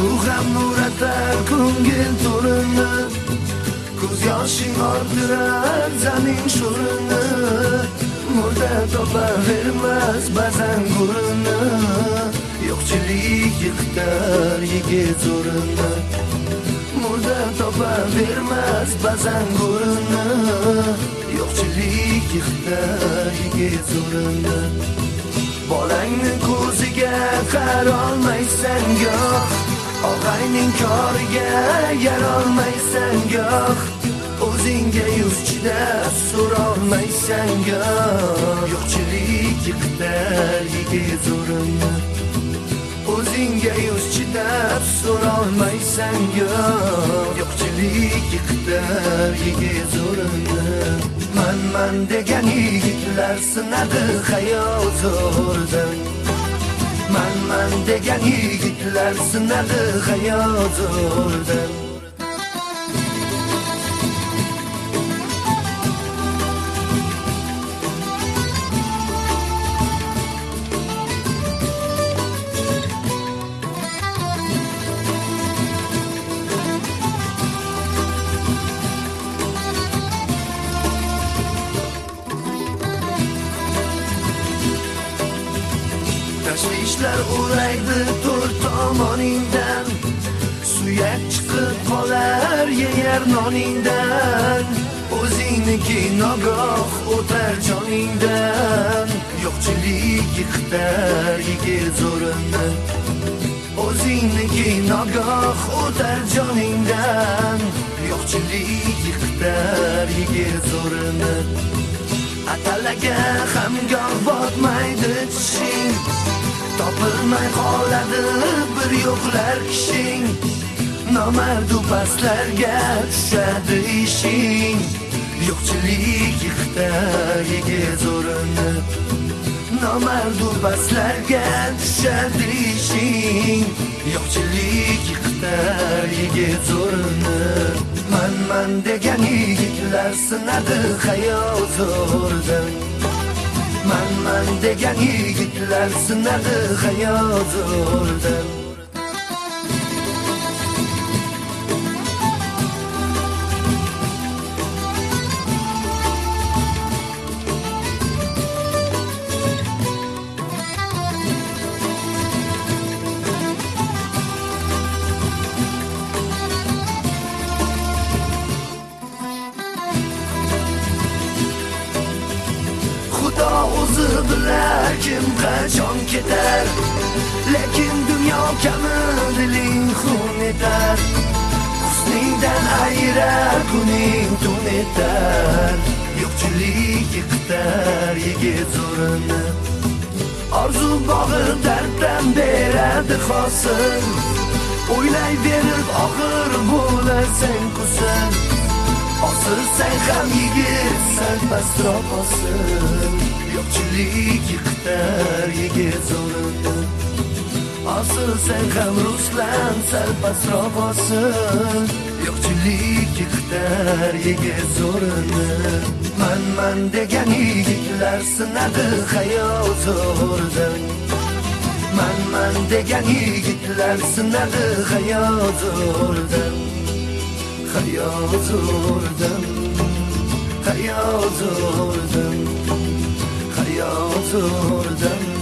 Ruham nuratar ko'ngil to'rini, ko'z yoshing orttirar zamin sho'rini. Murda topavermas ba'zan go'rini, yo'qchilik yiqitar yigit zo'rini. Murda topavermas ba'zan go'rini, yo'qchilik yiqitar yigit zo'rini. Bolangni ko'ziga qarolmaysan goh, og'ayning koriga yarolmaysan goh, o'zingga yuz chidab so'rolmaysan goh, yo'qchilik yiqitar yigit zo'rini. O'zingga yuz chidab so'rolmaysan goh, yo'qchilik yiqitar yigit zo'rini. Man degan yigitlar sinadi hayot zo'rdan. Man degan yigitlar sinadi hayot zo'rdan. Tashvishlar uraydi to'rt tomoningdan, suyak chiqib qolar yeyar noningdan. O'zingniki nogoh o'tar joningdan, yo'qchilik yiqitar yigit zo'rini. O'zingniki nogoh o'tar joningdan, yo'qchilik yiqitar yigit zo'rini. Atalaga ham goh botmaydi tishing, topilmay qoladi bir yo'qlar kishing. Nomardu paslarga tushadi ishing, yo'qchilik yiqitar yigit zo'rini. Nomardu paslarga tushadi ishing, yo'qchilik yiqitar yigit zo'rini. Man degan yigitlar sinadi hayot zo'rdan. Man degan yigitlar sinadi hayot zo'rdan. O'zi bilar kim qachon ketar, lekin dunyo kami diling xun etar. Husningdan ayirar kuning tun etar, yo'qchilik yiqitar yigit zo'rini. Orzu bog'i darddan beradi hosil, o'ylayverib oxir bo'lasan kusin. Osilsang ham yigit sal pastroq osil, yo'qchilik yiqitar yigit zo'rini. Osilsang ham Ruslan sal pastroq osil, yo'qchilik yiqitar yigit zo'rini. Man degan yigitlar sinadi hayot zo'rdan. Man degan yigitlar sinadi hayot zo'rdan. Hayot zo'rdan, hayot zo'rdan, hayot zo'rdan.